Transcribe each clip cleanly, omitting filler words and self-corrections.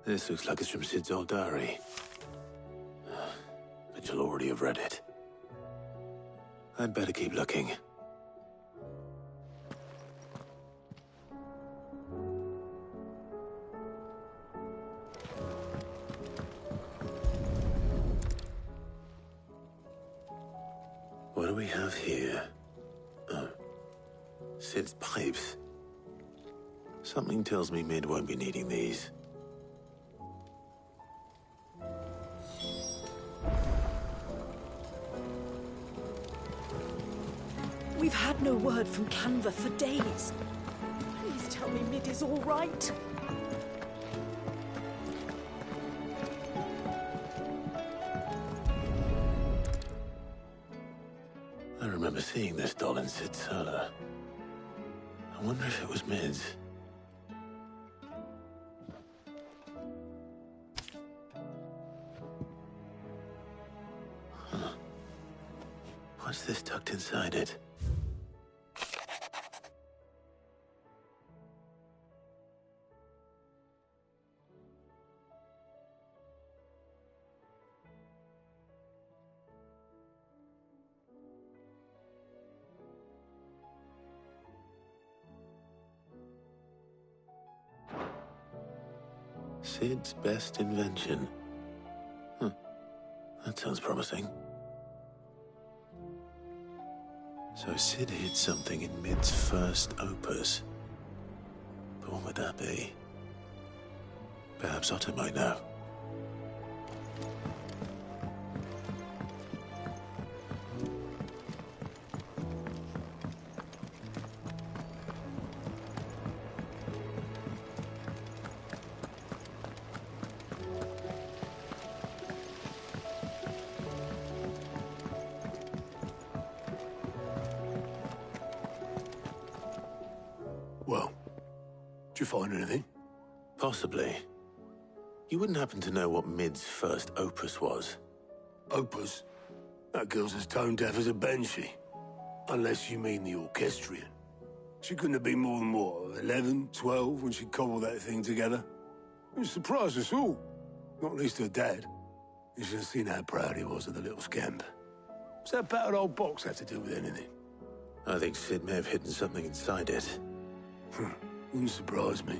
This looks like it's from Sid's old diary. But you'll already have read it. I'd better keep looking. What do we have here? Oh. Sid's pipes. Something tells me Mid won't be needing these. We've had no word from Canva for days. Please tell me Mid is all right. I remember seeing this doll in Sid's cellar. I wonder if it was Mid's. Huh. What's this tucked inside it? Sid's best invention. Huh. That sounds promising. So Sid hid something in Mid's first opus. But what would that be? Perhaps Otto might know. Well, did you find anything? Possibly. You wouldn't happen to know what Mid's first opus was? Opus? That girl's as tone deaf as a banshee. Unless you mean the orchestrion. She couldn't have been more than, what, 11, 12 when she cobbled that thing together? It surprised us all. Not least her dad. You should have seen how proud he was of the little scamp. What's that battered old box have to do with anything? I think Sid may have hidden something inside it. Wouldn't surprise me.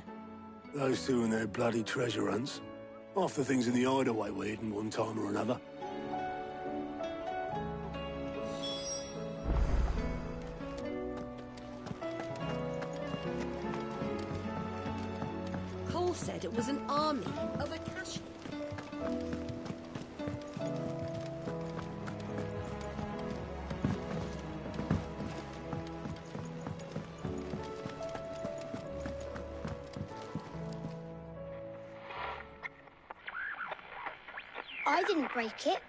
Those two and their bloody treasure hunts. Half the things in the hideaway were hidden one time or another. Cole said it was an army of a cash. I didn't break it.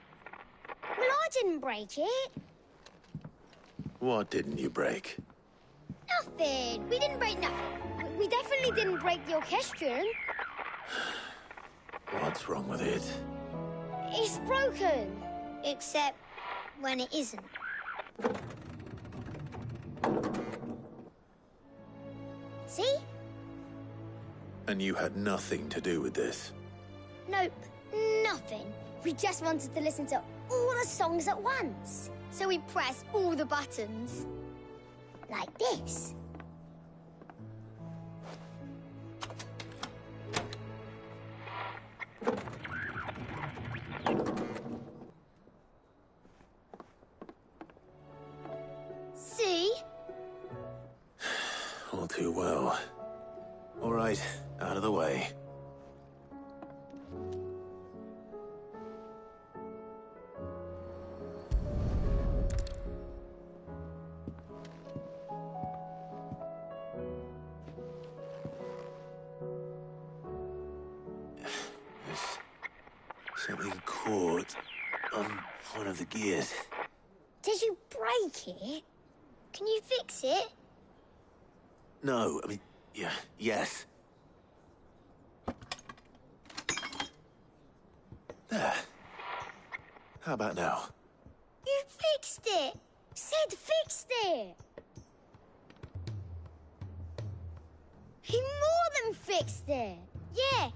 Well, I didn't break it. What didn't you break? Nothing. We didn't break nothing. We definitely didn't break the orchestrion. What's wrong with it? It's broken. Except when it isn't. See? And you had nothing to do with this? Nope. Nothing. We just wanted to listen to all the songs at once. So we pressed all the buttons. Like this. See? All too well. All right, out of the way. Something caught on one of the gears. Did you break it? Can you fix it? No, I mean, yeah, yes. There. How about now? You fixed it! Sid fixed it! He more than fixed it! Yeah,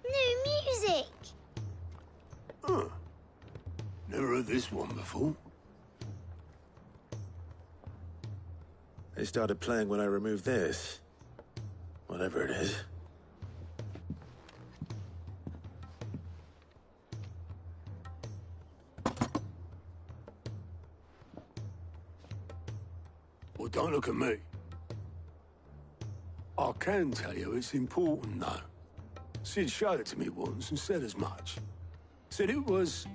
New music! Huh. Never heard this one before. They started playing when I removed this. Whatever it is. Well, don't look at me. I can tell you it's important, though. Sid showed it to me once and said as much. Said it was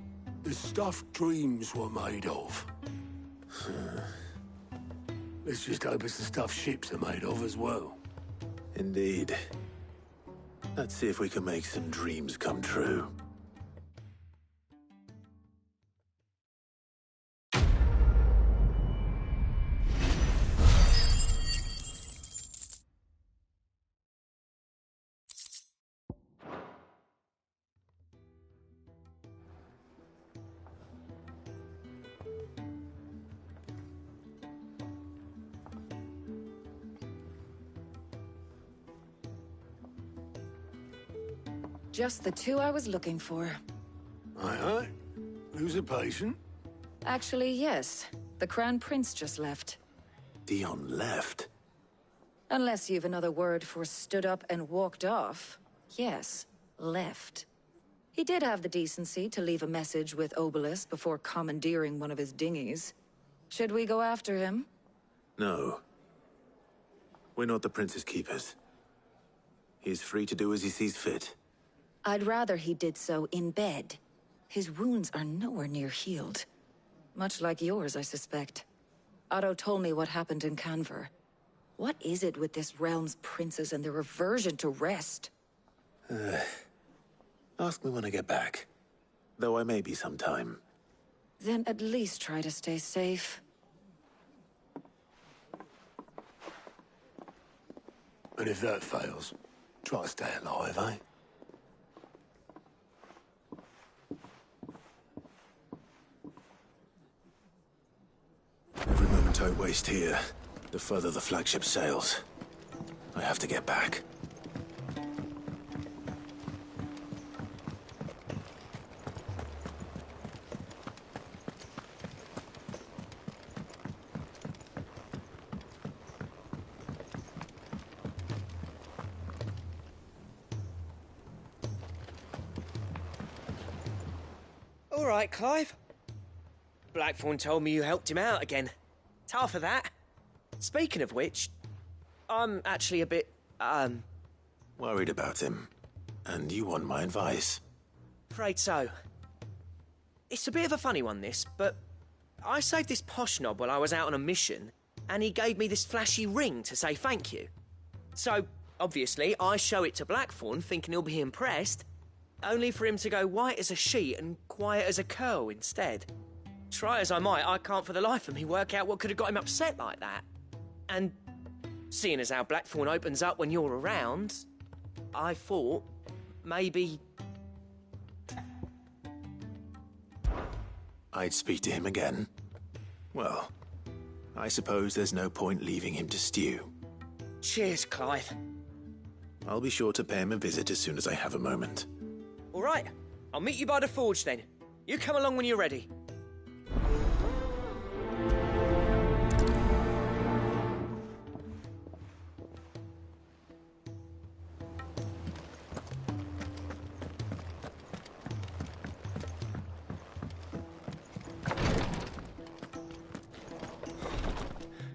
the stuff dreams were made of. Let's just hope it's the stuff ships are made of as well. Indeed. Let's see if we can make some dreams come true. Just the two I was looking for. Aye, aye. Who's a patient? Actually, yes. The Crown Prince just left. Dion left. Unless you've another word for stood up and walked off. Yes, left. He did have the decency to leave a message with Obelisk before commandeering one of his dinghies. Should we go after him? No. We're not the Prince's keepers. He's free to do as he sees fit. I'd rather he did so in bed. His wounds are nowhere near healed. Much like yours, I suspect. Otto told me what happened in Canver. What is it with this realm's princes and their aversion to rest? Ask me when I get back. Though I may be sometime. Then at least try to stay safe. And if that fails, try to stay alive, eh? Every moment I waste here, the further the flagship sails. I have to get back. All right, Clive. Blackthorn told me you helped him out again. Tough of that. Speaking of which, I'm actually a bit, Worried about him. And you want my advice? afraid so. It's a bit of a funny one, this, but I saved this posh knob while I was out on a mission, and he gave me this flashy ring to say thank you. So, obviously, I show it to Blackthorn, thinking he'll be impressed, only for him to go white as a sheet and quiet as a curl instead. Try as I might, I can't for the life of me work out what could have got him upset like that. And seeing as how Blackthorn opens up when you're around, I thought maybe... I'd speak to him again. Well, I suppose there's no point leaving him to stew. Cheers, Clive. I'll be sure to pay him a visit as soon as I have a moment. All right, I'll meet you by the forge then. You come along when you're ready.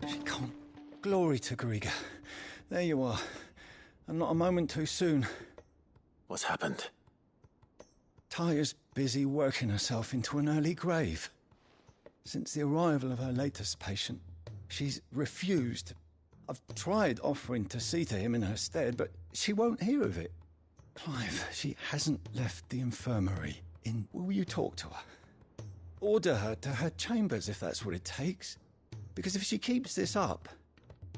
She can't. Glory to Griga. There you are. And not a moment too soon. What's happened? Tyre's busy working herself into an early grave. Since the arrival of her latest patient, she's refused. I've tried offering to see to him in her stead, but she won't hear of it. Clive, she hasn't left the infirmary. Will you talk to her? Order her to her chambers if that's what it takes. Because if she keeps this up,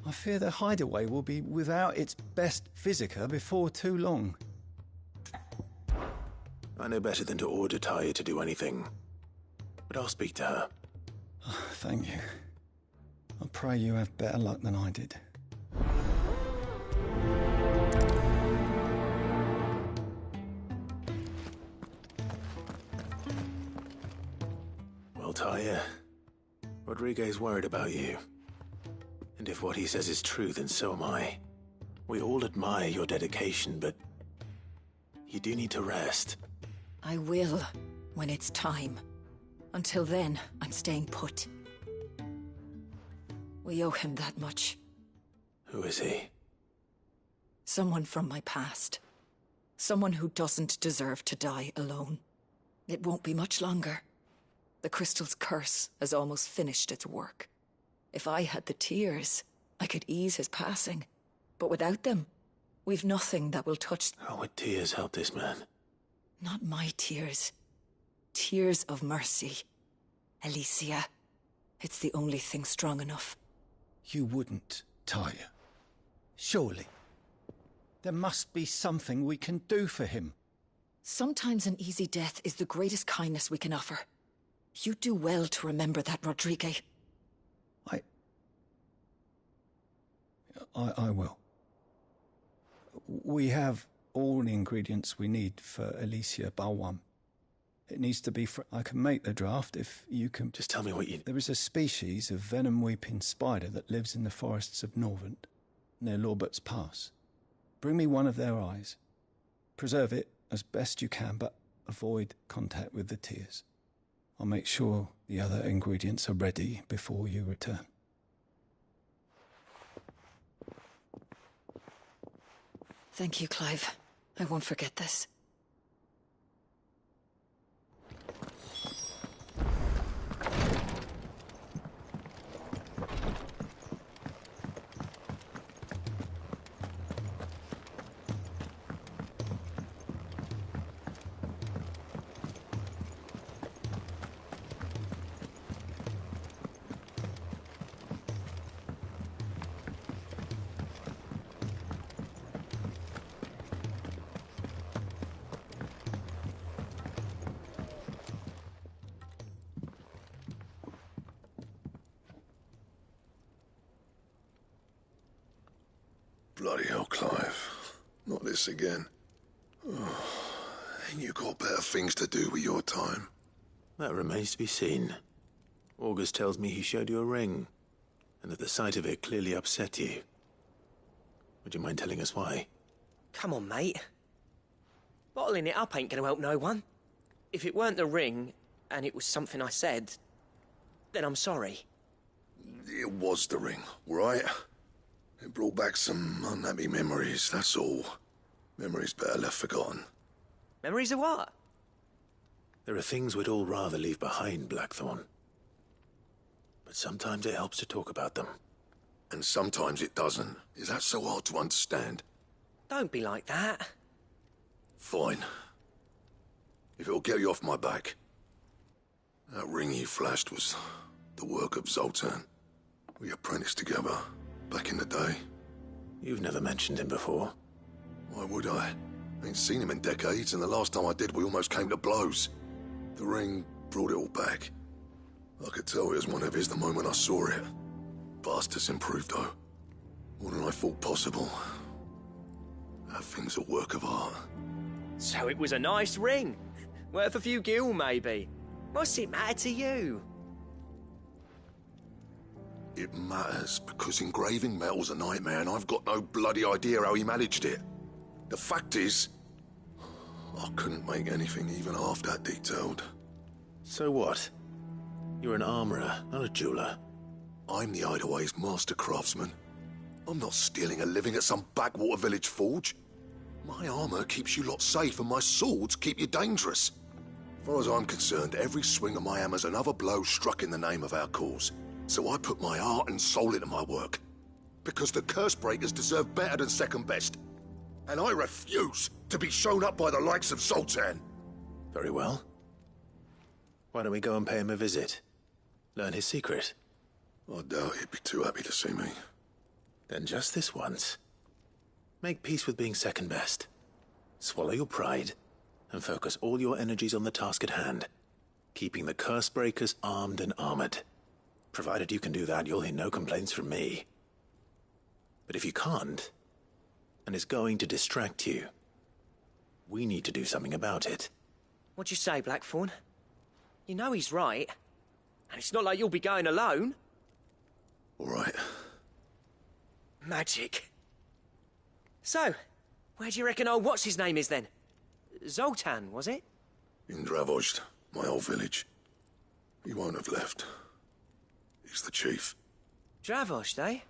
I fear the hideaway will be without its best physica before too long. I know better than to order Tyre to do anything. But I'll speak to her. Thank you. I pray you have better luck than I did. Well, Talia, Rodriguez worried about you. And if what he says is true, then so am I. We all admire your dedication, but you do need to rest. I will, when it's time. Until then, I'm staying put. We owe him that much. Who is he? Someone from my past. Someone who doesn't deserve to die alone. It won't be much longer. The crystal's curse has almost finished its work. If I had the tears, I could ease his passing. But without them, we've nothing that will touch... How would tears help this man? Not my tears. Tears of mercy. Alicia. It's the only thing strong enough. You wouldn't, Talia. Surely. There must be something we can do for him. Sometimes an easy death is the greatest kindness we can offer. You do well to remember that, Rodriguez. I will. We have all the ingredients we need for Alicia Balwam. It needs to be I can make the draft if you can... Just tell me what you... There is a species of venom-weeping spider that lives in the forests of Norvent, near Lorbert's Pass. Bring me one of their eyes. Preserve it as best you can, but avoid contact with the tears. I'll make sure the other ingredients are ready before you return. Thank you, Clive. I won't forget this. Bloody hell, Clive. Not this again. Oh, ain't you got better things to do with your time? That remains to be seen. August tells me he showed you a ring, and that the sight of it clearly upset you. Would you mind telling us why? Come on, mate. Bottling it up ain't gonna help no one. If it weren't the ring, and it was something I said, then I'm sorry. It was the ring, right? It brought back some unhappy memories, that's all. Memories better left forgotten. Memories of what? There are things we'd all rather leave behind, Blackthorn. But sometimes it helps to talk about them. And sometimes it doesn't. Is that so hard to understand? Don't be like that. Fine. If it'll get you off my back. That ring you flashed was the work of Zoltan. We apprenticed together. Back in the day. You've never mentioned him before. Why would I? Ain't seen him in decades, and the last time I did, we almost came to blows. The ring brought it all back. I could tell it was one of his the moment I saw it. Bastard's improved, though. More than I thought possible. That thing's a work of art. So it was a nice ring. Worth a few gil, maybe. What's it matter to you? It matters, because engraving metal's a nightmare, and I've got no bloody idea how he managed it. The fact is, I couldn't make anything even half that detailed. So what? You're an armorer, not a jeweler. I'm the Hideaway's master craftsman. I'm not stealing a living at some backwater village forge. My armor keeps you lot safe, and my swords keep you dangerous. As far as I'm concerned, every swing of my hammer's another blow struck in the name of our cause. So I put my heart and soul into my work. Because the curse breakers deserve better than second best. And I refuse to be shown up by the likes of Zoltan. Very well. Why don't we go and pay him a visit? Learn his secret. I doubt he'd be too happy to see me. Then just this once. Make peace with being second best. Swallow your pride, and focus all your energies on the task at hand. Keeping the curse breakers armed and armored. Provided you can do that, you'll hear no complaints from me. But if you can't, and it's going to distract you, we need to do something about it. What'd you say, Blackthorn? You know he's right. And it's not like you'll be going alone. All right. Magic. So, where do you reckon old what's-his-name is then? Zoltan, was it? In Dravozd, my old village. He won't have left. He's the chief. Dravozd, eh?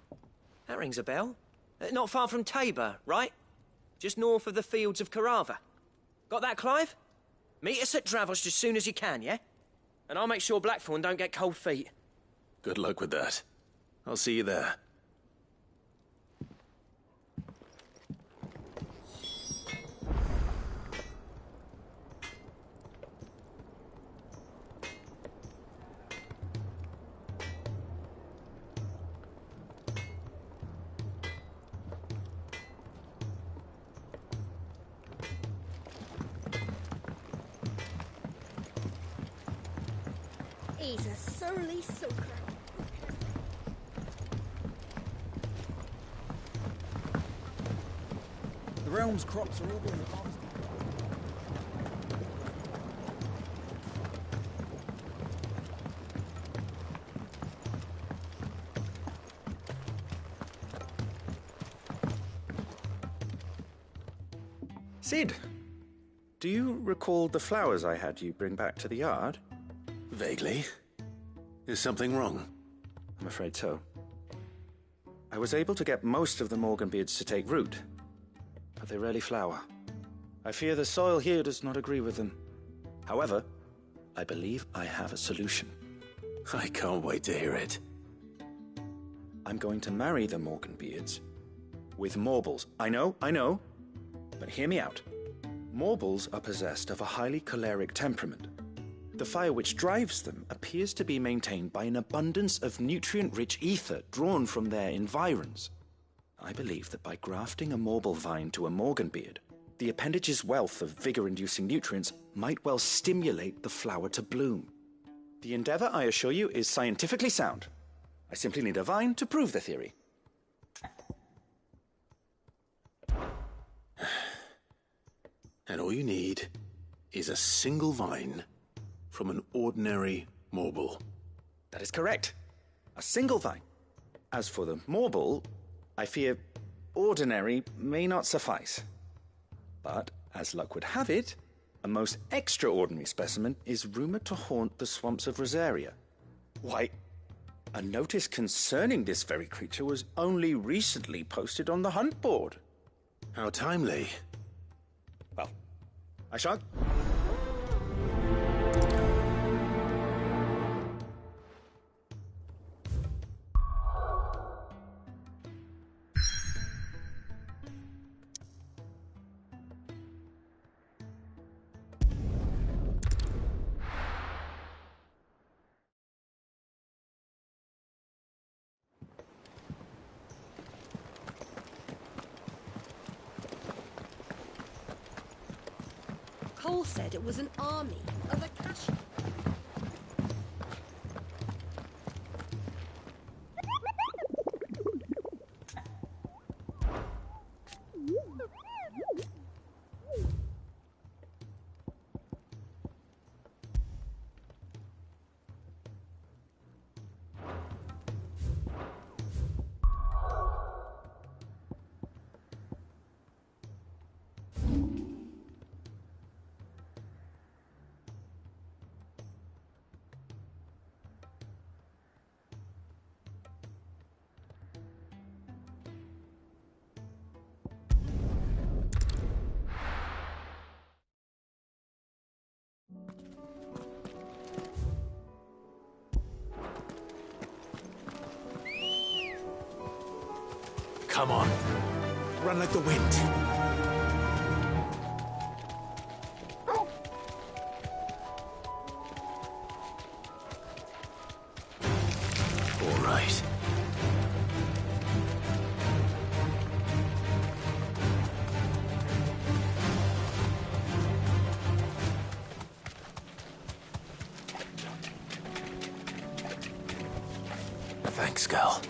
That rings a bell. Not far from Tabor, right? Just north of the fields of Karava. Got that, Clive? Meet us at Dravozd as soon as you can, yeah? And I'll make sure Blackthorn don't get cold feet. Good luck with that. I'll see you there. He's a surly soaker. The realm's crops are all being harvested. Sid, do you recall the flowers I had you bring back to the yard? Vaguely. Is something wrong? I'm afraid so. I was able to get most of the Morganbeards to take root, but they rarely flower. I fear the soil here does not agree with them. However, I believe I have a solution. I can't wait to hear it. I'm going to marry the Morganbeards with Morbles. I know, but hear me out. Morbles are possessed of a highly choleric temperament. The fire which drives them appears to be maintained by an abundance of nutrient-rich ether drawn from their environs. I believe that by grafting a Morble vine to a Morganbeard, the appendage's wealth of vigor-inducing nutrients might well stimulate the flower to bloom. The endeavor, I assure you, is scientifically sound. I simply need a vine to prove the theory. And all you need is a single vine from an ordinary Morble. That is correct. A single vine. As for the Morble, I fear ordinary may not suffice. But, as luck would have it, a most extraordinary specimen is rumored to haunt the swamps of Rosaria. Why, a notice concerning this very creature was only recently posted on the hunt board. How timely. Well, I shan't. Cole said it was an army of Akashi. Come on. Run like the wind. All right. Thanks, girl.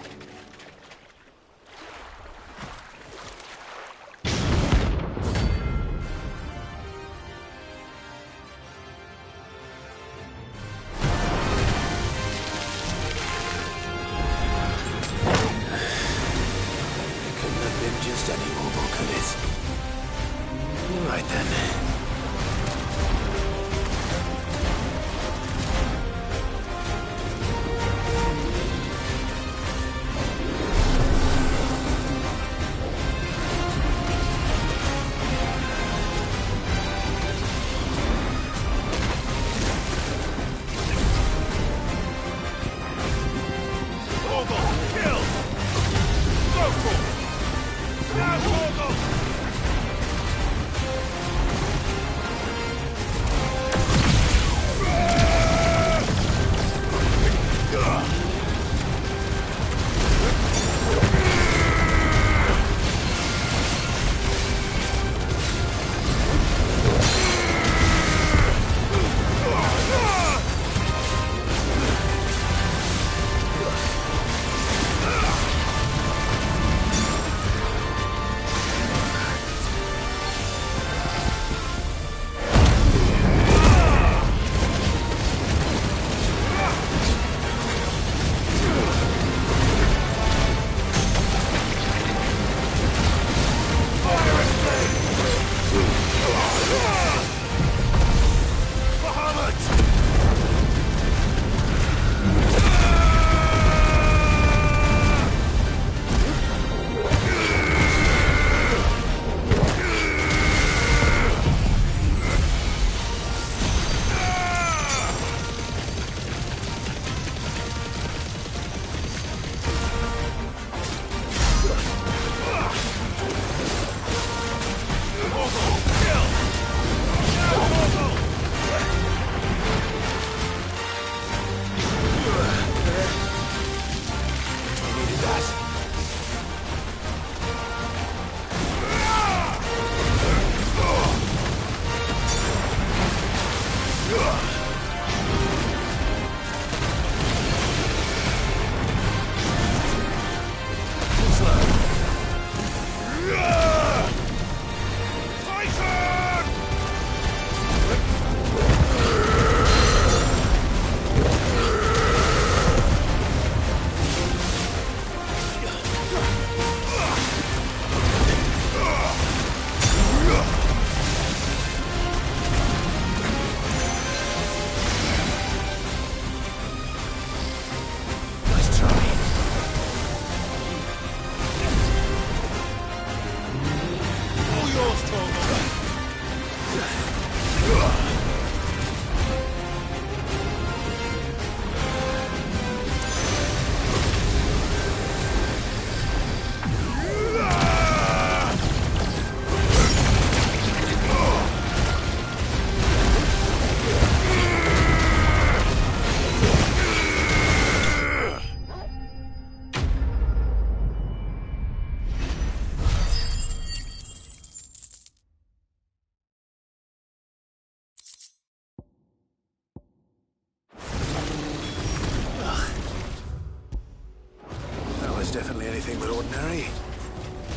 anything but ordinary.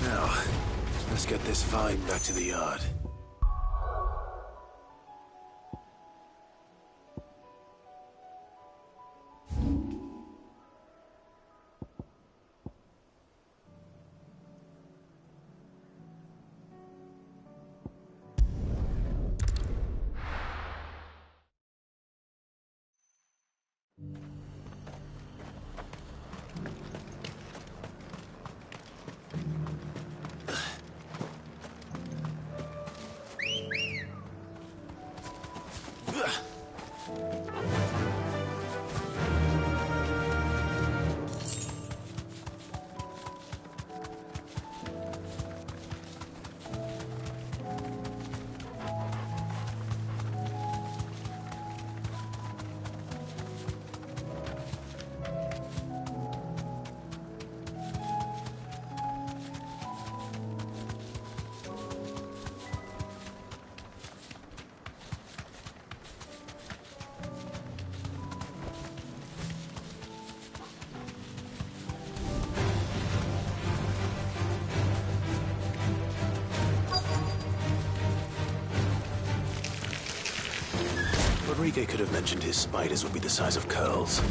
Now, let's get this vine back to the yard. Rodriguez could have mentioned his spiders would be the size of curls.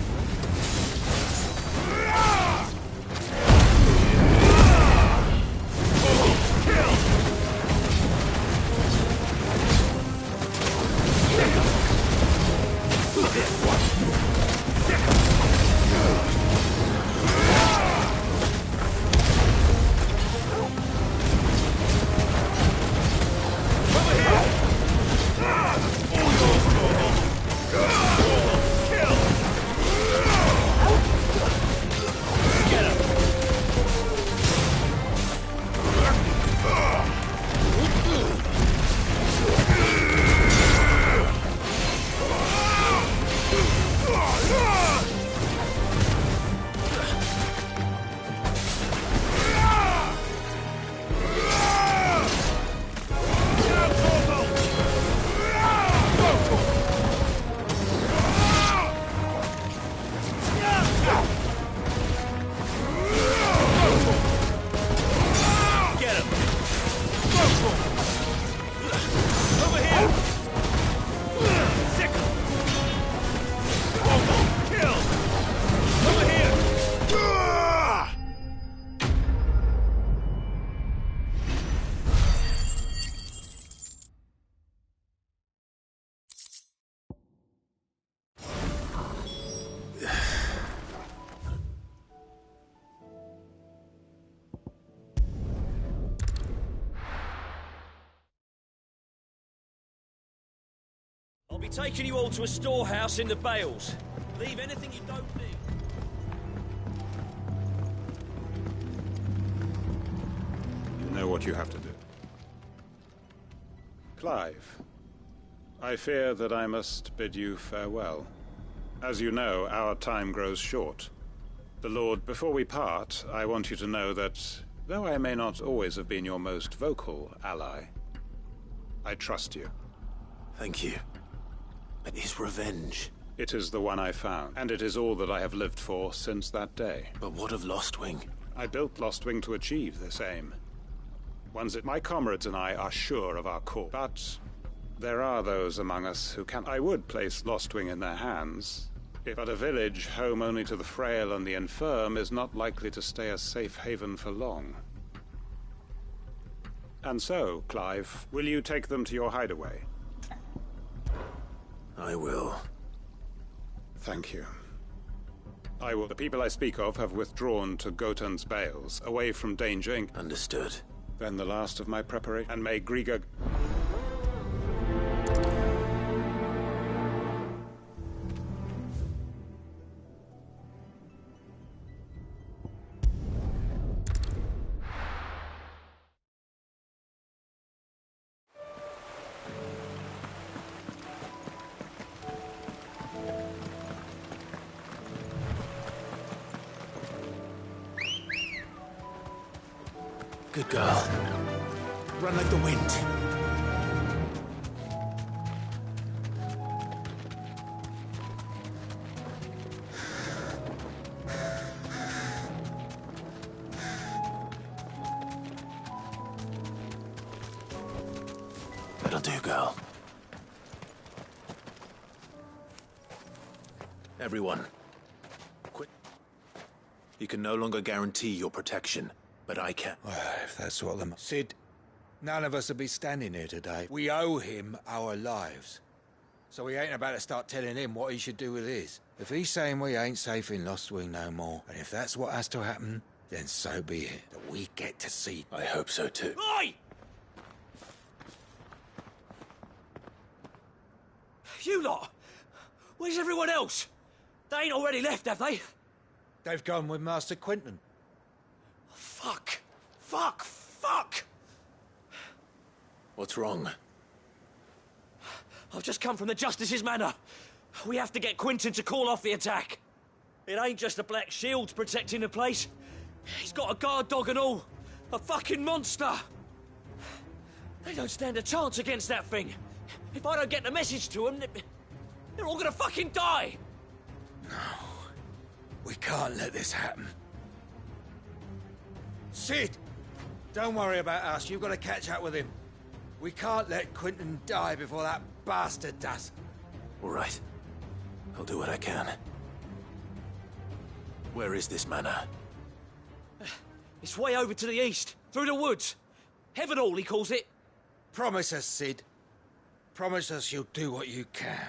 I'll be taking you all to a storehouse in the Bales. Leave anything you don't need. You know what you have to do. Clive, I fear that I must bid you farewell. As you know, our time grows short. The Lord, before we part, I want you to know that, though I may not always have been your most vocal ally, I trust you. Thank you. But his revenge? It is the one I found, and it is all that I have lived for since that day. But what of Lostwing? I built Lostwing to achieve this aim. Ones that my comrades and I are sure of our cause. But there are those among us who can. I would place Lostwing in their hands, but a village home only to the frail and the infirm is not likely to stay a safe haven for long. And so, Clive, will you take them to your hideaway? I will. Thank you. I will. The people I speak of have withdrawn to Gotan's Bales, away from danger. Understood. Then the last of my preparation, and may Griga... Good girl. Run like the wind. do, girl. Everyone, quit. You can no longer guarantee your protection, but I can. Well, if that's what the... Sid, none of us will be standing here today. We owe him our lives. So we ain't about to start telling him what he should do with his. If he's saying we ain't safe in Lost Wing no more, and if that's what has to happen, then so be it. That we get to see. I hope so too. Oi! You lot! Where's everyone else? They ain't already left, have they? They've gone with Master Quentin. Fuck! Fuck! Fuck! What's wrong? I've just come from the Justice's manor. We have to get Quentin to call off the attack. It ain't just the Black Shields protecting the place. He's got a guard dog and all. A fucking monster. They don't stand a chance against that thing. If I don't get the message to them, they're all gonna fucking die. No. We can't let this happen. Sid! Don't worry about us. You've got to catch up with him. We can't let Quentin die before that bastard does. All right. I'll do what I can. Where is this manor? It's way over to the east, through the woods. Heavenhall, he calls it. Promise us, Sid. Promise us you'll do what you can.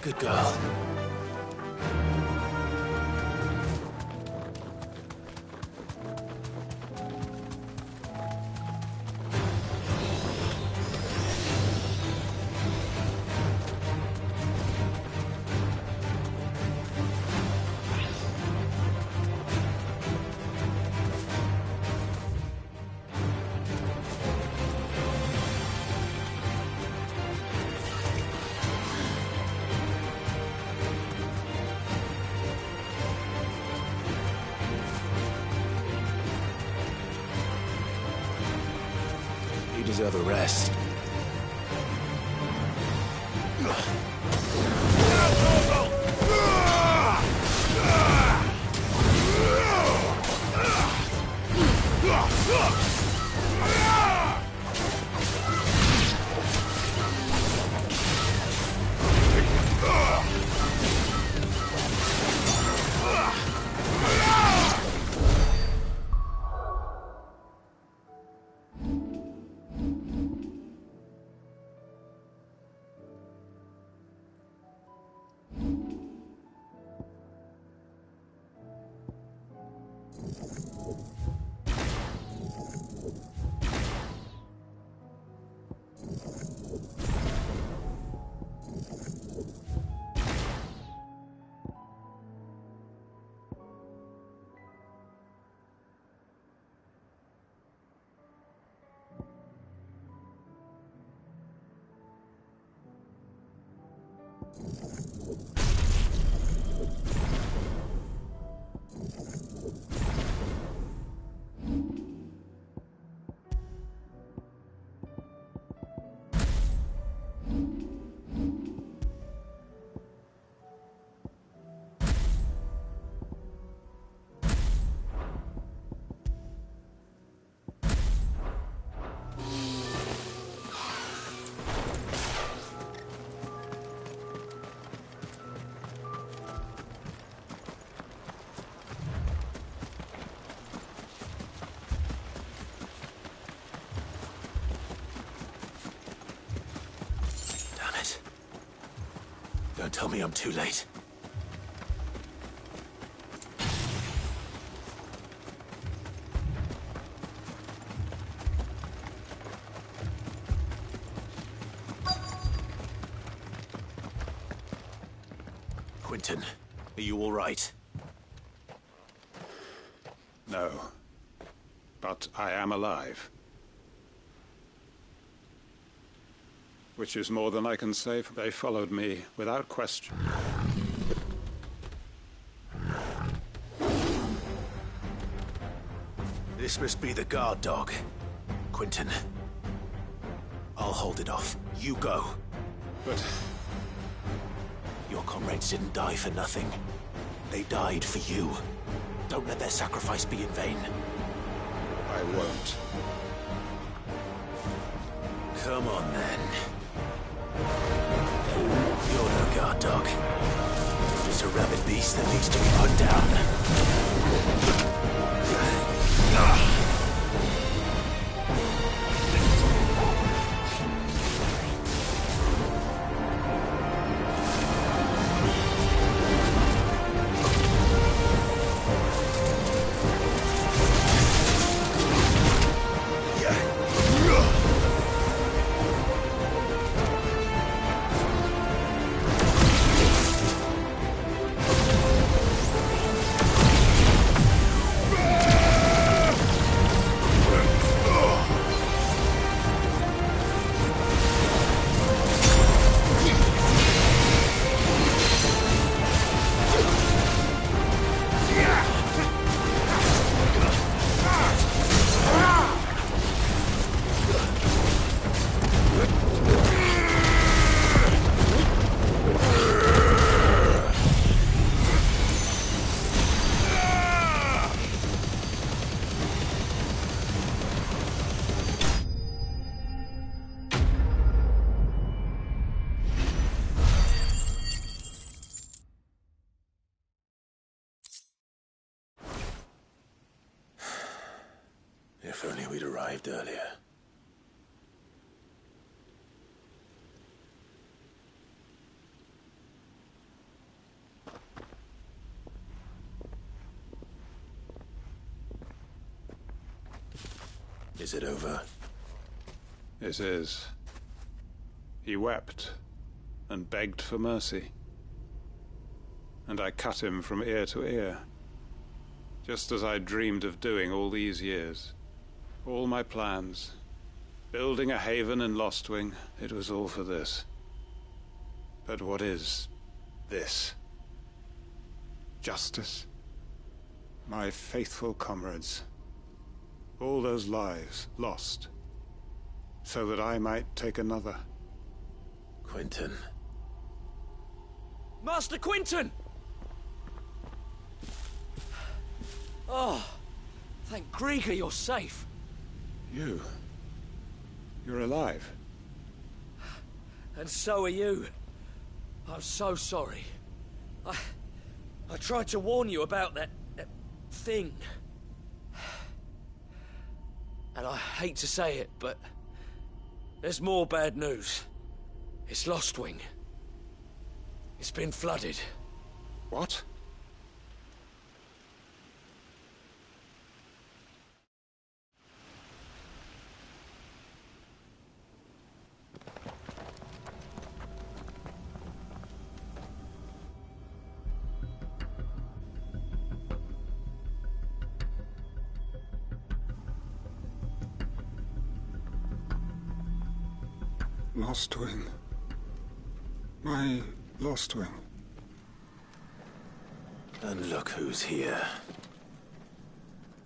Good girl. You deserve a rest. Don't tell me I'm too late. Quentin, are you all right? No. But I am alive. Which is more than I can say, for they followed me without question. This must be the guard dog. Quentin. I'll hold it off. You go. But your comrades didn't die for nothing. They died for you. Don't let their sacrifice be in vain. I won't. Come on, then. You're no guard dog. Just a rabid beast that needs to be put down. If only we'd arrived earlier. Is it over? It is. He wept and begged for mercy. And I cut him from ear to ear, just as I dreamed of doing all these years. All my plans, building a haven in Lostwing, it was all for this. But what is this? Justice? My faithful comrades. All those lives lost, so that I might take another. Quentin. Master Quentin! Oh, thank Grieger you're safe. You're alive. And so are you. I'm so sorry. I tried to warn you about that thing. And I hate to say it, but there's more bad news. It's Lostwing. It's been flooded. What? Lostwing. My Lostwing. And look who's here.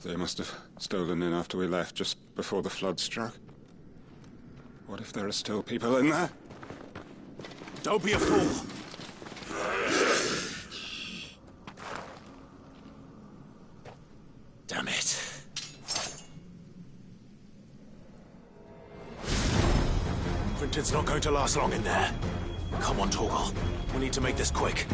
They must have stolen in after we left, just before the flood struck. What if there are still people in there? Don't be a fool! Damn it. Quentin's not going to last long in there. Come on, Torgal. We need to make this quick.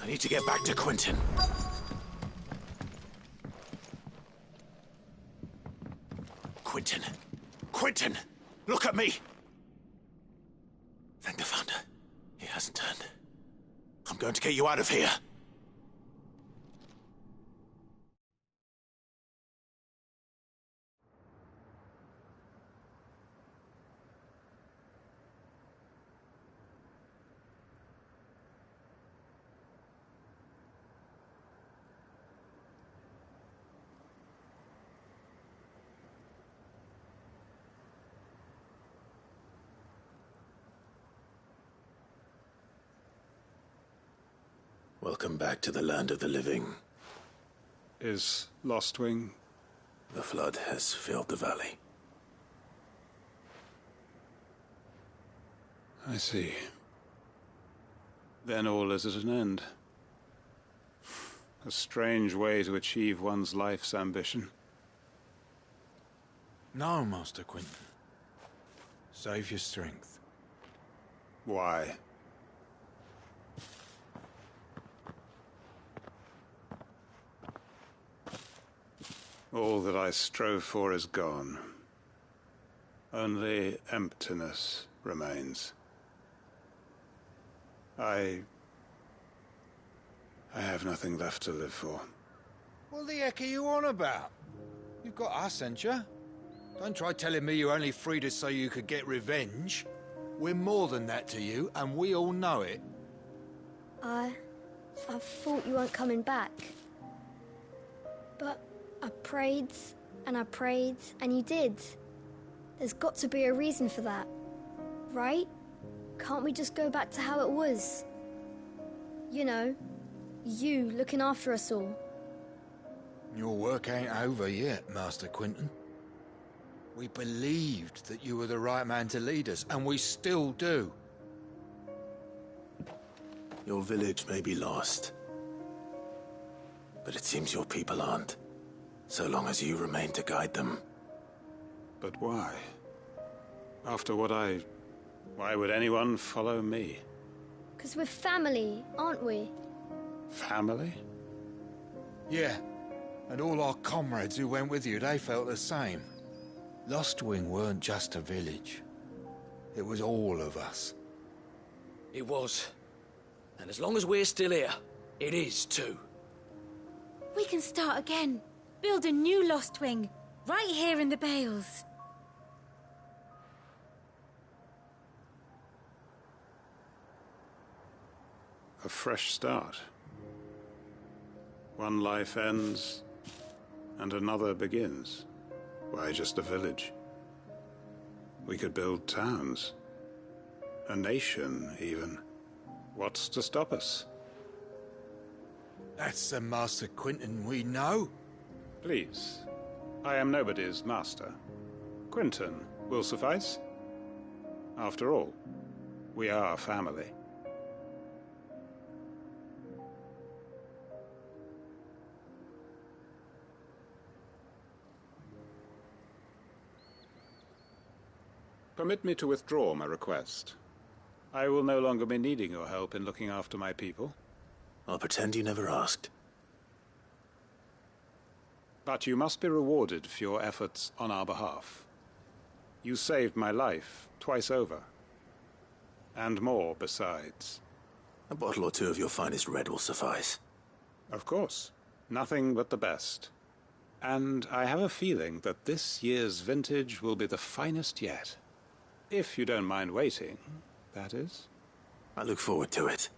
I need to get back to Quentin. Quentin! Quentin! Look at me! Thank the Founder. He hasn't turned. I'm going to get you out of here. Welcome back to the land of the living. Is Lostwing? The flood has filled the valley. I see. Then all is at an end. A strange way to achieve one's life's ambition. No, Master Quentin. Save your strength. Why? All that I strove for is gone. Only emptiness remains. I have nothing left to live for. What the heck are you on about? You've got us, ain't you? Don't try telling me you only freed us so you could get revenge. We're more than that to you, and we all know it. I thought you weren't coming back. But I prayed, and you did. There's got to be a reason for that, right? Can't we just go back to how it was? You know, you looking after us all. Your work ain't over yet, Master Quentin. We believed that you were the right man to lead us, and we still do. Your village may be lost, but it seems your people aren't, so long as you remain to guide them. But why? After what why would anyone follow me? 'Cause we're family, aren't we? Family? Yeah, and all our comrades who went with you, they felt the same. Lostwing weren't just a village. It was all of us. It was. And as long as we're still here, it is too. We can start again. Build a new Lostwing, right here in the Bales. A fresh start. One life ends, and another begins. Why just a village? We could build towns. A nation, even. What's to stop us? That's the Master Quentin we know. Please. I am nobody's master. Quentin will suffice. After all, we are family. Permit me to withdraw my request. I will no longer be needing your help in looking after my people. I'll pretend you never asked. But you must be rewarded for your efforts on our behalf. You saved my life twice over. And more besides. A bottle or two of your finest red will suffice. Of course. Nothing but the best. And I have a feeling that this year's vintage will be the finest yet. If you don't mind waiting, that is. I look forward to it.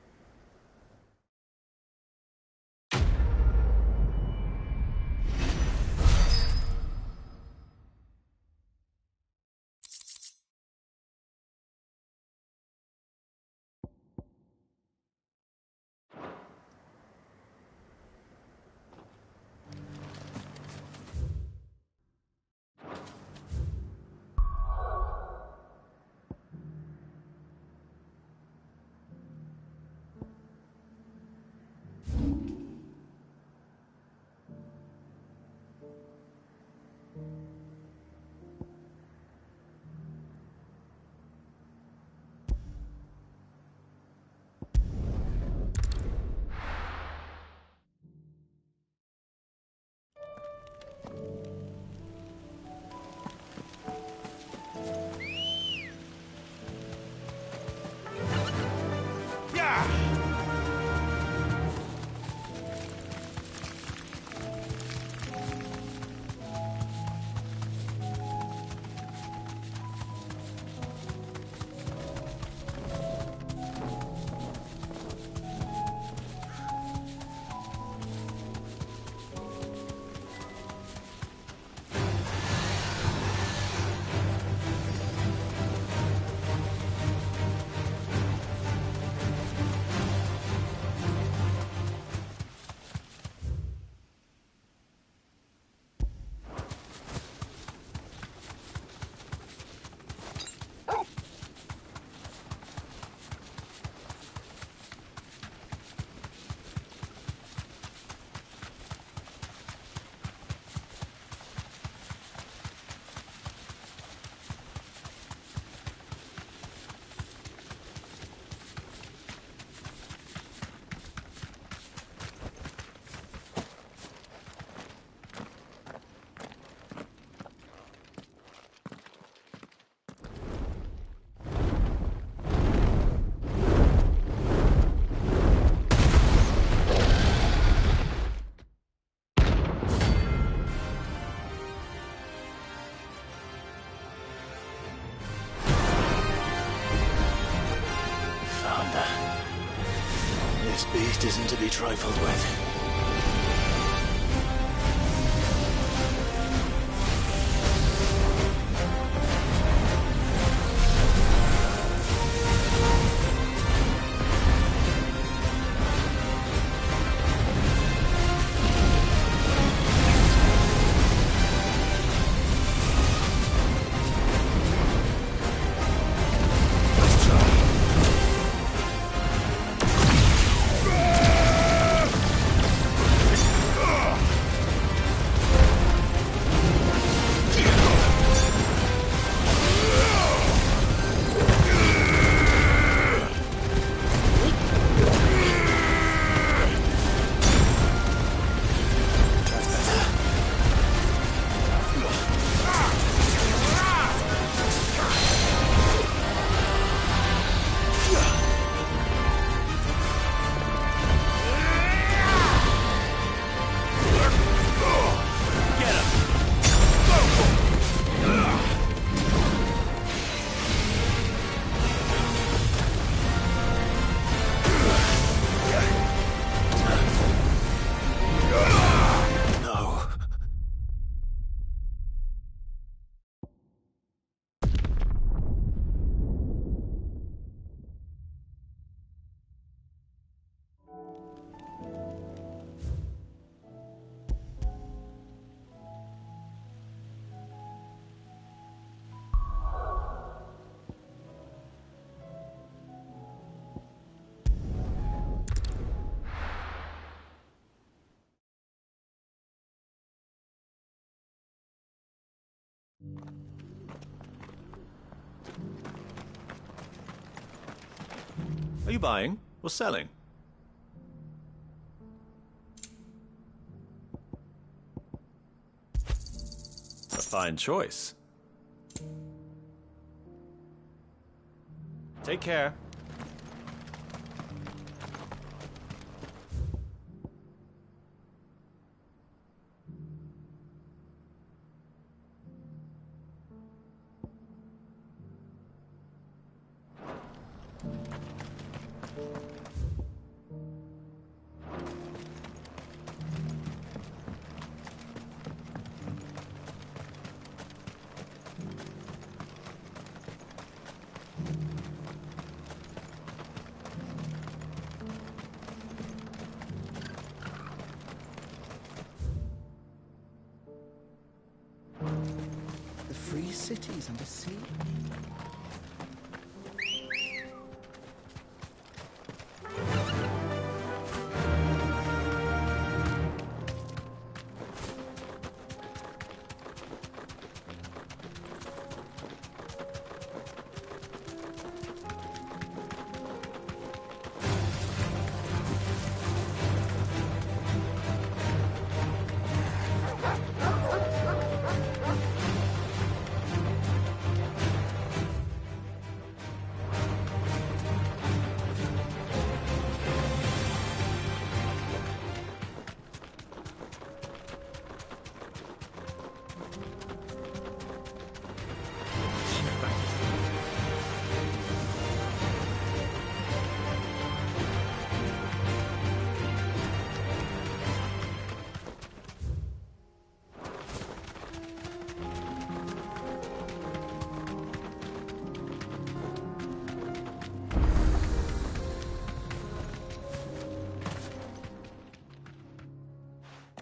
This beast isn't to be trifled with. Are you buying or selling? A fine choice. Take care. The free cities under sea.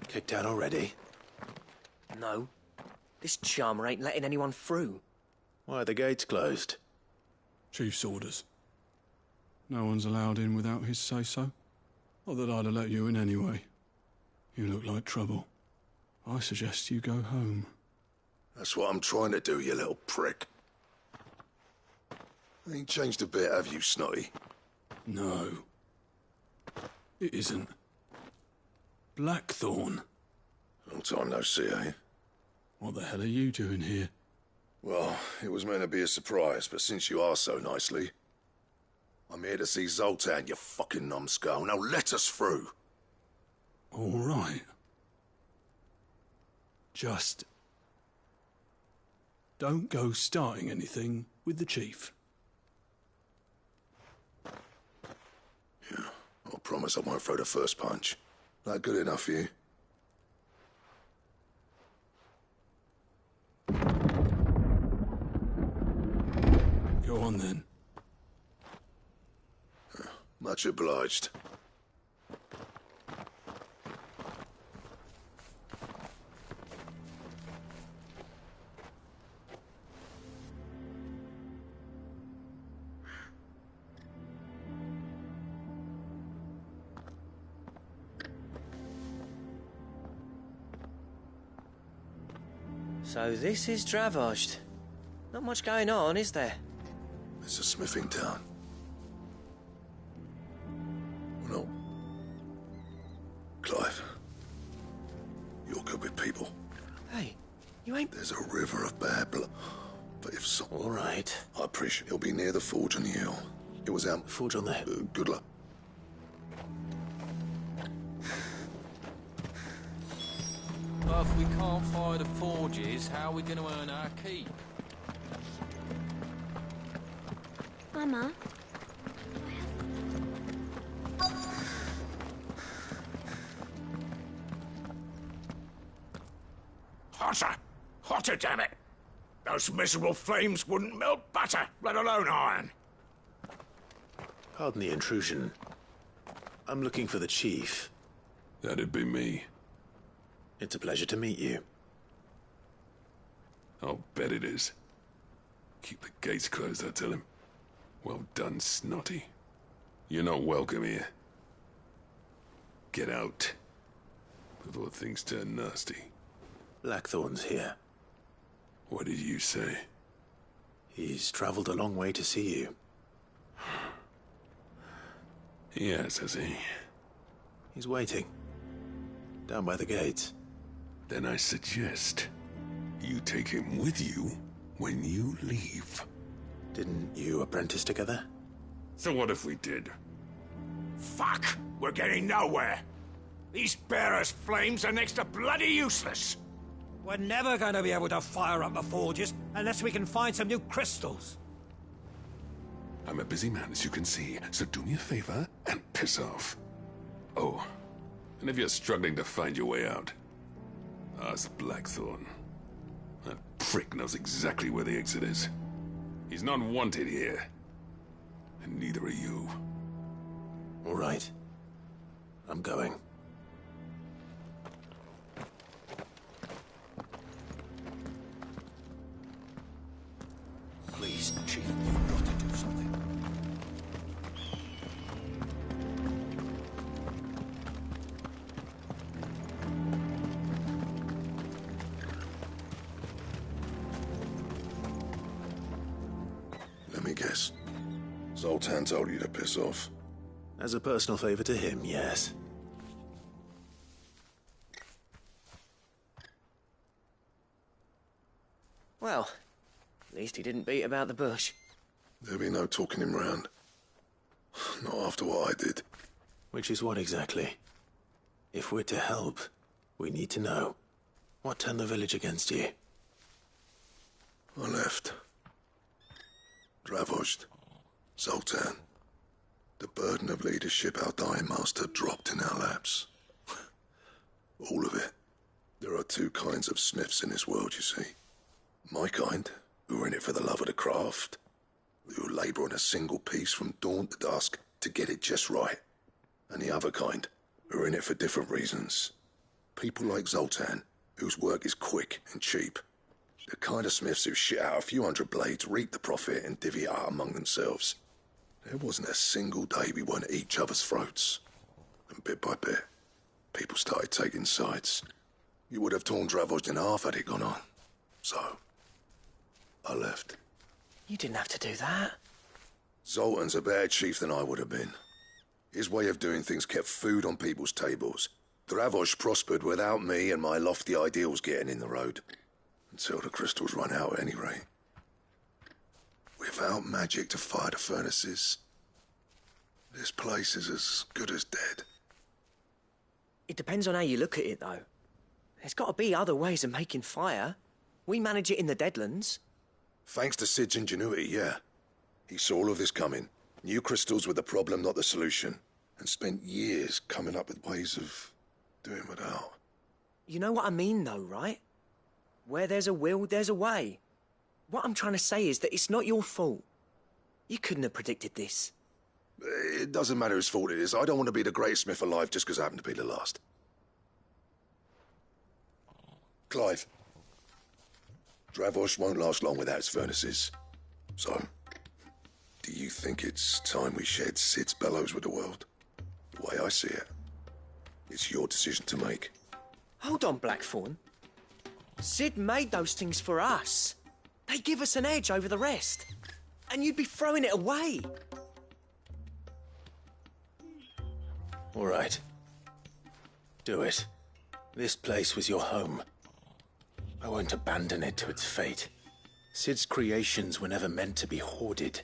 Kicked out already? No. This charmer ain't letting anyone through. Why are the gates closed? Chief's orders. No one's allowed in without his say-so. Not that I'd have let you in anyway. You look like trouble. I suggest you go home. That's what I'm trying to do, you little prick. Ain't changed a bit, have you, Snotty? No. It isn't. Blackthorn. Long time no see, eh? What the hell are you doing here? Well, it was meant to be a surprise, but since you asked so nicely, I'm here to see Zoltan, you fucking numbskull. Now let us through. All right. Just don't go starting anything with the chief. Yeah, I promise I won't throw the first punch. That good enough for you? Go on then. Much obliged. So this is Dravozd. Not much going on, is there? It's a smithing town. No. Clive. You're good with people. Hey, you ain't... There's a river of bad blood. But if so... All right. I appreciate it'll be near the forge on the hill. It was out... Forge on the hill. Good luck. But if we can't fire the forges, how are we going to earn our keep? Mama. Hotter! Hotter, damn it! Those miserable flames wouldn't melt butter, let alone iron. Pardon the intrusion. I'm looking for the chief. That'd be me. It's a pleasure to meet you. I'll bet it is. Keep the gates closed, I tell him. Well done, Snotty. You're not welcome here. Get out. Before things turn nasty. Blackthorn's here. What did you say? He's traveled a long way to see you. Yes, has he? He's waiting. Down by the gates. Then I suggest you take him with you when you leave. Didn't you apprentice together? So what if we did? Fuck! We're getting nowhere. These bearers' flames are next to bloody useless. We're never going to be able to fire up the forges unless we can find some new crystals. I'm a busy man, as you can see, so do me a favor and piss off. Oh, and if you're struggling to find your way out, ask Blackthorn. That prick knows exactly where the exit is. He's not wanted here. And neither are you. All right. I'm going. Please, Chief, you've got to do something. Let me guess. Zoltan told you to piss off. As a personal favor to him, yes. Well, at least he didn't beat about the bush. There'll be no talking him round. Not after what I did. Which is what exactly? If we're to help, we need to know. What turned the village against you? I left. Dravozd. Zoltan. The burden of leadership our dying master dropped in our laps. All of it. There are two kinds of smiths in this world, you see. My kind, who are in it for the love of the craft, who labour on a single piece from dawn to dusk to get it just right. And the other kind, who are in it for different reasons. People like Zoltan, whose work is quick and cheap. The kind of smiths who shit out a few hundred blades, reap the profit, and divvy it out among themselves. There wasn't a single day we weren't at each other's throats. And bit by bit, people started taking sides. You would have torn Dravozd in half had it gone on. So, I left. You didn't have to do that. Zoltan's a better chief than I would have been. His way of doing things kept food on people's tables. Dravozd prospered without me and my lofty ideals getting in the road. Until the crystals run out at any rate. Without magic to fire the furnaces, this place is as good as dead. It depends on how you look at it, though. There's got to be other ways of making fire. We manage it in the Deadlands. Thanks to Sid's ingenuity, yeah. He saw all of this coming. New crystals were the problem, not the solution. and spent years coming up with ways of doing without. You know what I mean, though, right? Where there's a will, there's a way. What I'm trying to say is that it's not your fault. You couldn't have predicted this. It doesn't matter whose fault it is. I don't want to be the greatest smith alive just because I happen to be the last. Clive, Dravosh won't last long without its furnaces. So, do you think it's time we shared Sid's bellows with the world? The way I see it, it's your decision to make. Hold on, Blackthorn. Sid made those things for us. They give us an edge over the rest. And you'd be throwing it away. All right. Do it. This place was your home. I won't abandon it to its fate. Sid's creations were never meant to be hoarded.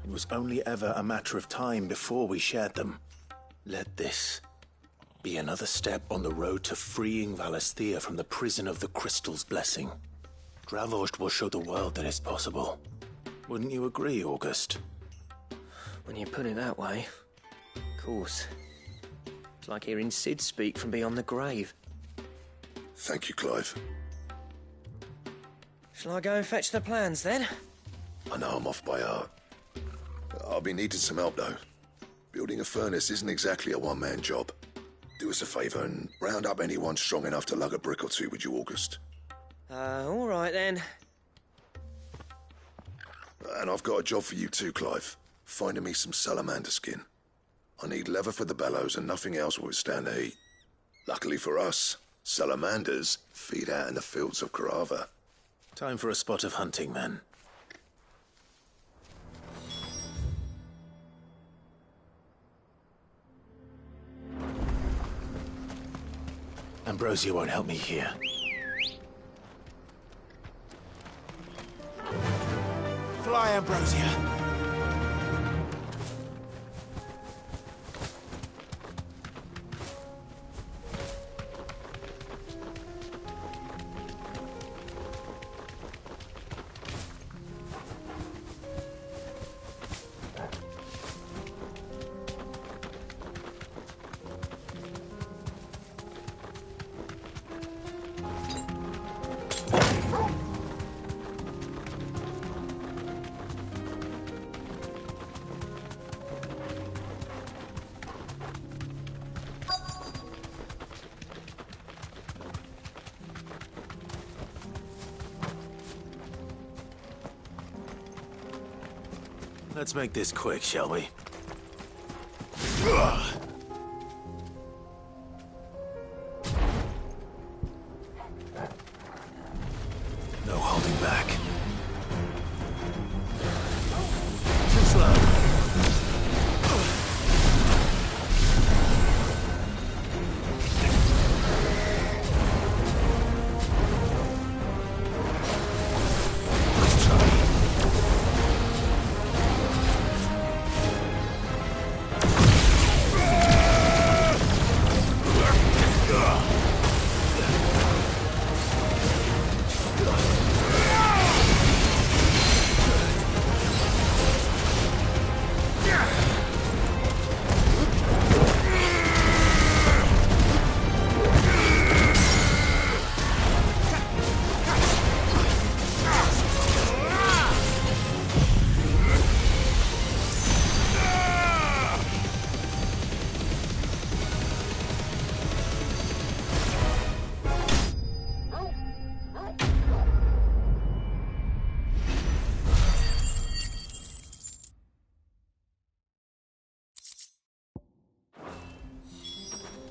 It was only ever a matter of time before we shared them. Let this be another step on the road to freeing Valisthea from the prison of the Crystal's blessing. Dravost will show the world that it's possible. Wouldn't you agree, August? When you put it that way, of course. It's like hearing Sid speak from beyond the grave. Thank you, Clive. Shall I go and fetch the plans, then? I know I'm off by heart. I'll be needing some help, though. Building a furnace isn't exactly a one-man job. Do us a favour and round up anyone strong enough to lug a brick or two, would you, August? All right, then. And I've got a job for you too, Clive. Finding me some salamander skin. I need leather for the bellows and nothing else will withstand the heat. Luckily for us, salamanders feed out in the fields of Carava. Time for a spot of hunting, then. Ambrosia won't help me here. Fly, Ambrosia. Let's make this quick, shall we? No holding back. Too slow.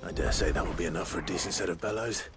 I dare say that will be enough for a decent set of bellows.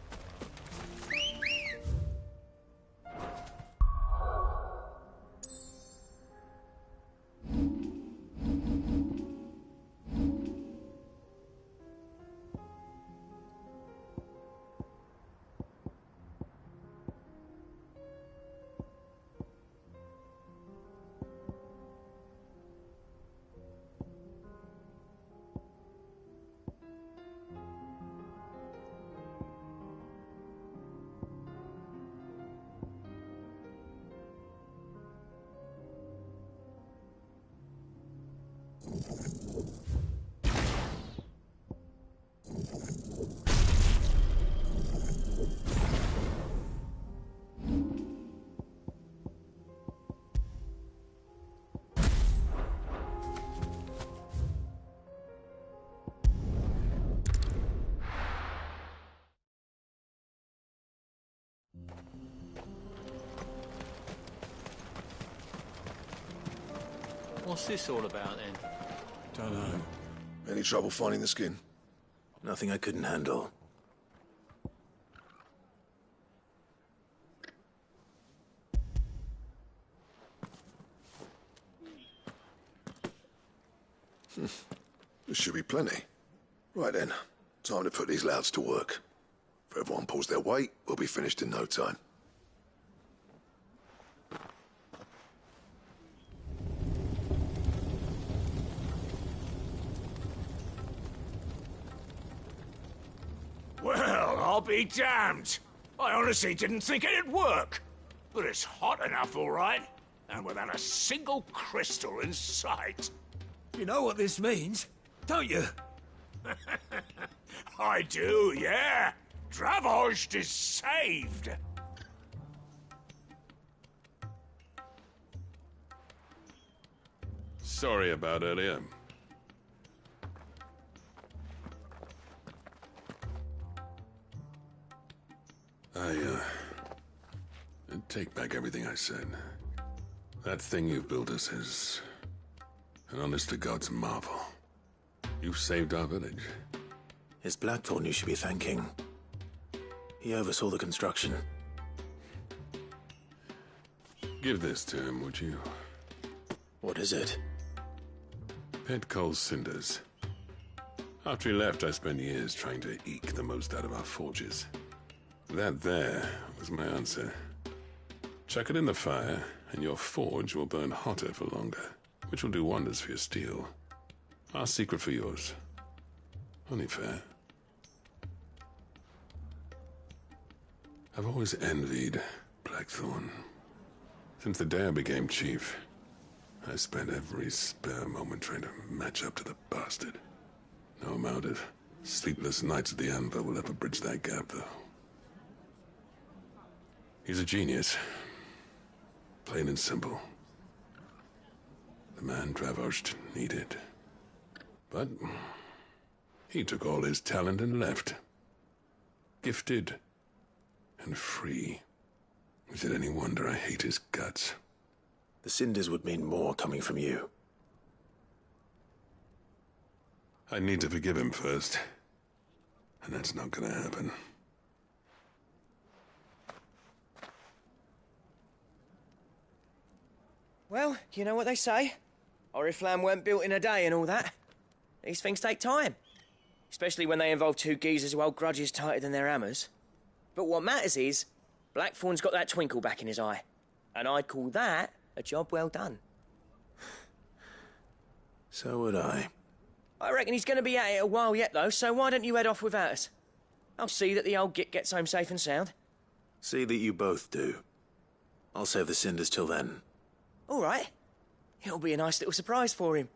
What's this all about, then? Don't know. Any trouble finding the skin? Nothing I couldn't handle. There should be plenty. Right then, time to put these louds to work. If everyone pulls their weight, we'll be finished in no time. Well, I'll be damned. I honestly didn't think it'd work. But it's hot enough, all right. And without a single crystal in sight. You know what this means, don't you? I do, yeah. Dravost is saved. Sorry about earlier. I take back everything I said. That thing you built us is an honest-to-God's marvel. You've saved our village. It's Blackthorn you should be thanking. He oversaw the construction. Give this to him, would you? What is it? Pet Cole's cinders. After he left, I spent years trying to eke the most out of our forges. That there was my answer. Chuck it in the fire, and your forge will burn hotter for longer, which will do wonders for your steel. Our secret for yours. Only fair. I've always envied Blackthorn. Since the day I became chief, I spent every spare moment trying to match up to the bastard. No amount of sleepless nights at the anvil will ever bridge that gap, though. He's a genius. Plain and simple. The man Dravost needed. But he took all his talent and left. Gifted and free. Is it any wonder I hate his guts? The cinders would mean more coming from you. I need to forgive him first. And that's not gonna happen. Well, you know what they say. Oriflamme weren't built in a day and all that. These things take time. Especially when they involve two geezers who hold grudges tighter than their hammers. But what matters is, Blackthorn's got that twinkle back in his eye. And I'd call that a job well done. So would I. I reckon he's going to be at it a while yet, though, so why don't you head off without us? I'll see that the old git gets home safe and sound. See that you both do. I'll save the cinders till then. All right. It'll be a nice little surprise for him.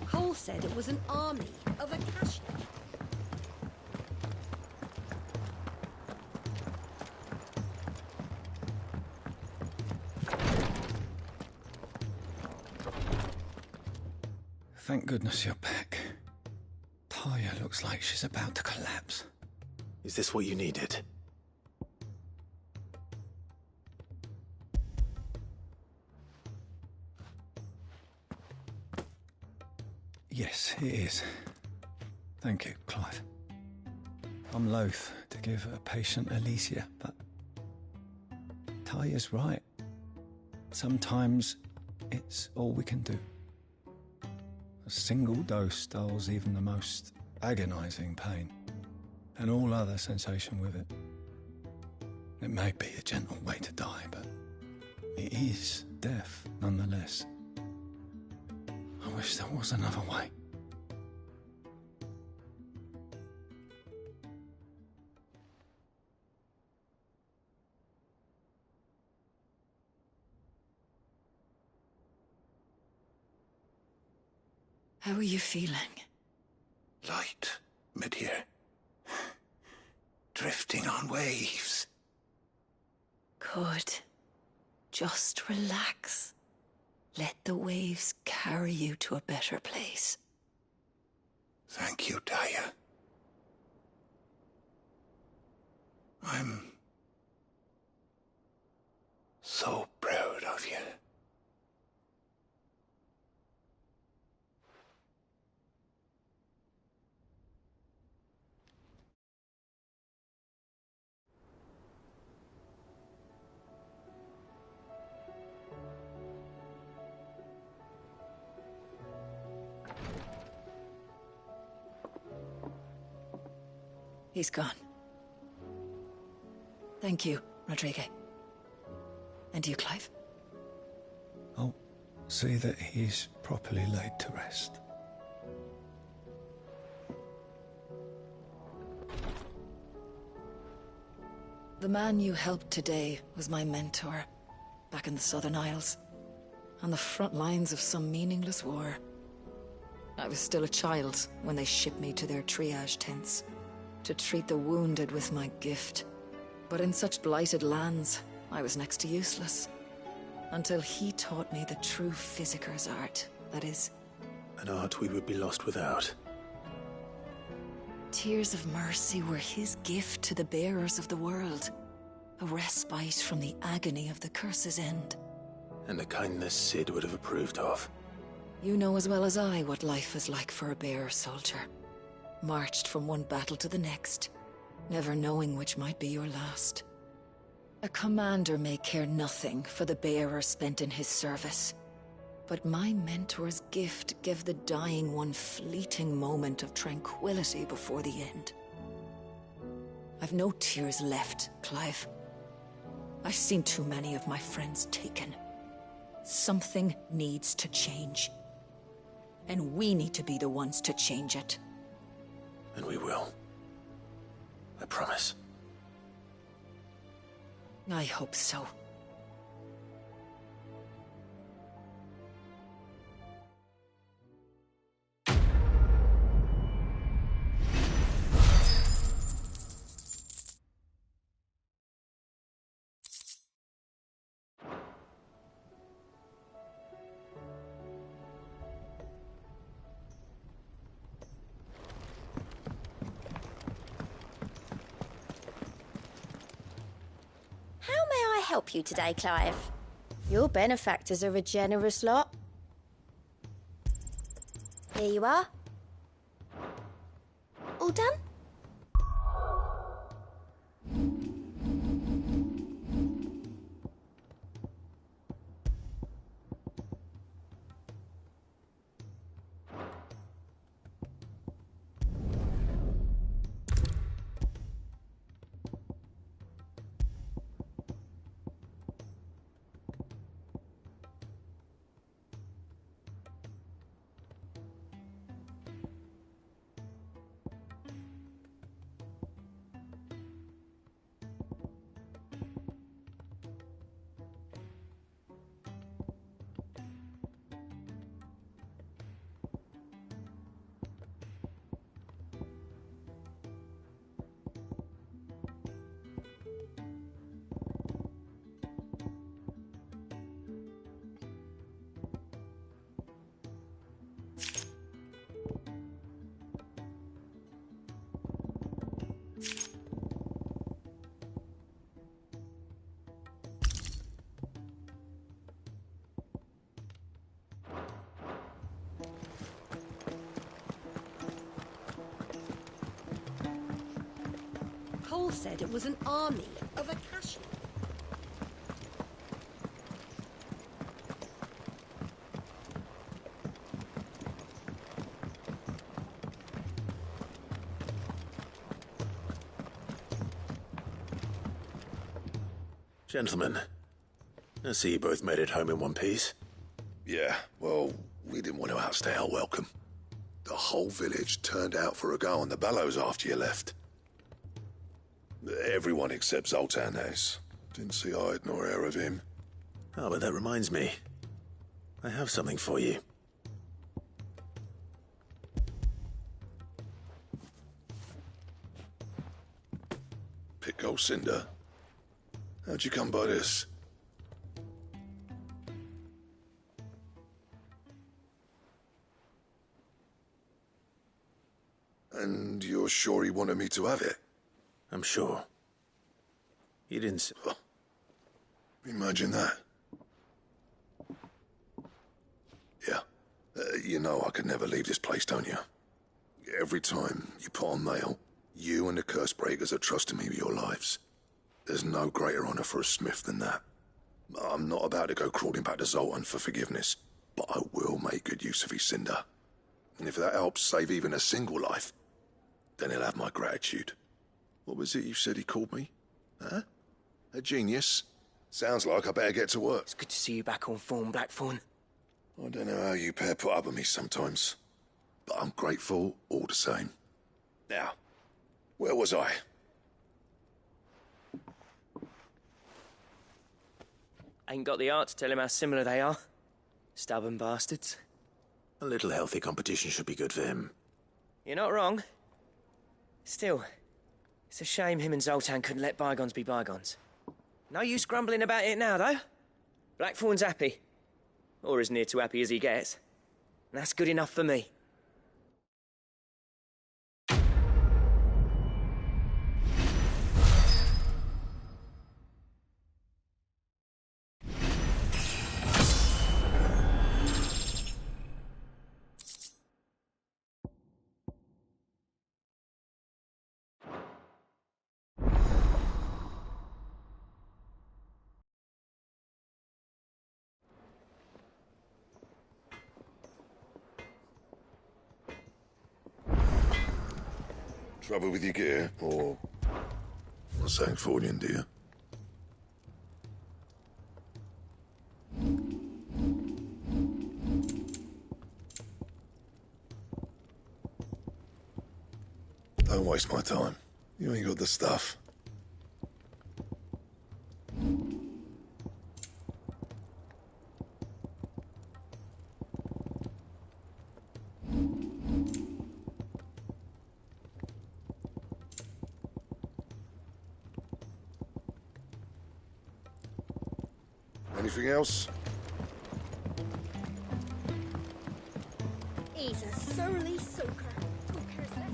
Cole said it was an army of Akashi. Thank goodness you're back. Taya looks like she's about to collapse. Is this what you needed? Yes, it is. Thank you, Clive. I'm loath to give a patient Alicia, but Taya's right. Sometimes it's all we can do. A single dose dulls even the most agonizing pain, and all other sensation with it. It may be a gentle way to die, but it is death nonetheless. I wish there was another way. How are you feeling? Light, mid-here. Drifting on waves. Good. Just relax. Let the waves carry you to a better place. Thank you, Daya. I'm so proud of you. He's gone. Thank you, Rodrigue. And you, Clive? I'll see that he's properly laid to rest. The man you helped today was my mentor, back in the Southern Isles, on the front lines of some meaningless war. I was still a child when they shipped me to their triage tents, to treat the wounded with my gift. But in such blighted lands, I was next to useless. Until he taught me the true physicker's art, that is. An art we would be lost without. Tears of mercy were his gift to the bearers of the world. A respite from the agony of the curse's end. And a kindness Sid would have approved of. You know as well as I what life is like for a bearer soldier. Marched from one battle to the next, never knowing which might be your last. A commander may care nothing for the bearer spent in his service. But my mentor's gift gave the dying one fleeting moment of tranquility before the end. I've no tears left, Clive. I've seen too many of my friends taken. Something needs to change. And we need to be the ones to change it. And we will. I promise. I hope so. Help you today, Clive. Your benefactors are a generous lot. Here you are. All done? Cole said it was an army of Akashi. Gentlemen, I see you both made it home in one piece. Yeah, well, we didn't want to outstay our welcome. The whole village turned out for a go on the bellows after you left. Everyone except Zoltan has. Didn't see hide nor hair of him. Oh, but that reminds me. I have something for you. Pit gold cinder? How'd you come by this? And you're sure he wanted me to have it? I'm sure. He didn't... Oh, imagine that. Yeah. You know I could never leave this place, don't you? Every time you put on mail, you and the curse breakers are trusting me with your lives. There's no greater honor for a smith than that. I'm not about to go crawling back to Zoltan for forgiveness, but I will make good use of his cinder. And if that helps save even a single life, then he'll have my gratitude. What was it you said he called me? Huh? A genius? Sounds like I better get to work. It's good to see you back on form, Blackthorn. I don't know how you pair put up with me sometimes, but I'm grateful all the same. Now, where was I? Ain't got the art to tell him how similar they are. Stubborn bastards. A little healthy competition should be good for him. You're not wrong. Still, it's a shame him and Zoltan couldn't let bygones be bygones. No use grumbling about it now, though. Blackthorn's happy. Or as near to happy as he gets. And that's good enough for me. Trouble with your gear, or something for you, dear? Don't waste my time. You ain't got the stuff. Anything else? He's a surly soaker. Who cares less?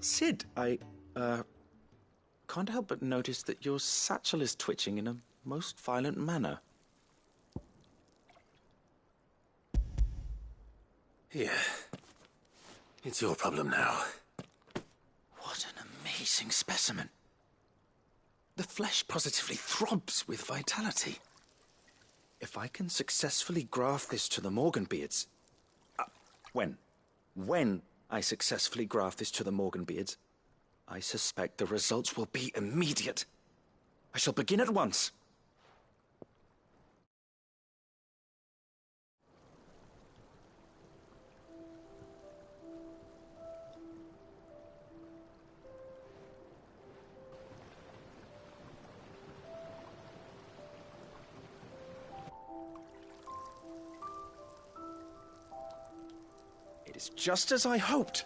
Sid, I can't help but notice that your satchel is twitching in a most violent manner. Here. It's your problem now. What an amazing specimen. The flesh positively throbs with vitality. If I can successfully graft this to the Morganbeards... When I successfully graft this to the Morganbeards, I suspect the results will be immediate. I shall begin at once. It is just as I hoped.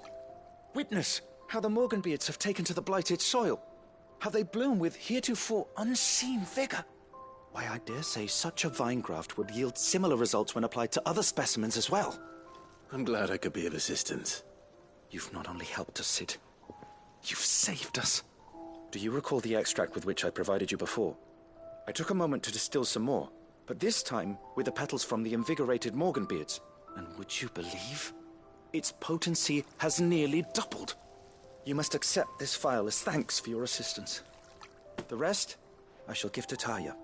Witness how the Morganbeards have taken to the blighted soil. How they bloom with heretofore unseen vigor. Why, I dare say such a vine graft would yield similar results when applied to other specimens as well. I'm glad I could be of assistance. You've not only helped us, Sid, you've saved us. Do you recall the extract with which I provided you before? I took a moment to distill some more, but this time with the petals from the invigorated Morganbeards. And would you believe? Its potency has nearly doubled. You must accept this phial as thanks for your assistance. The rest, I shall give to Taya.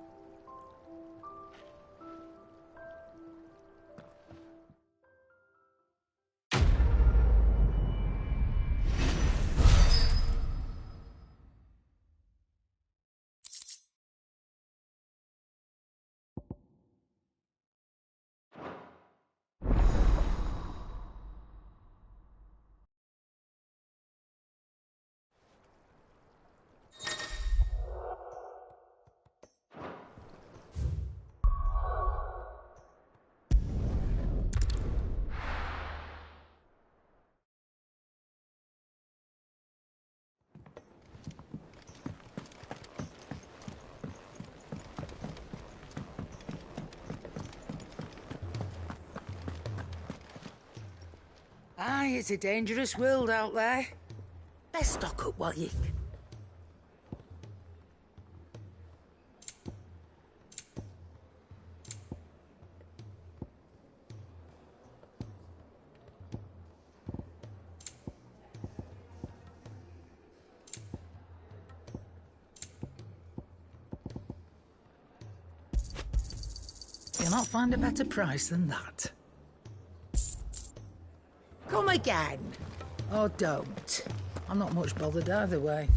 Aye, it's a dangerous world out there. Best stock up while you can. You'll not find a better price than that. Come again. Or don't. I'm not much bothered either way.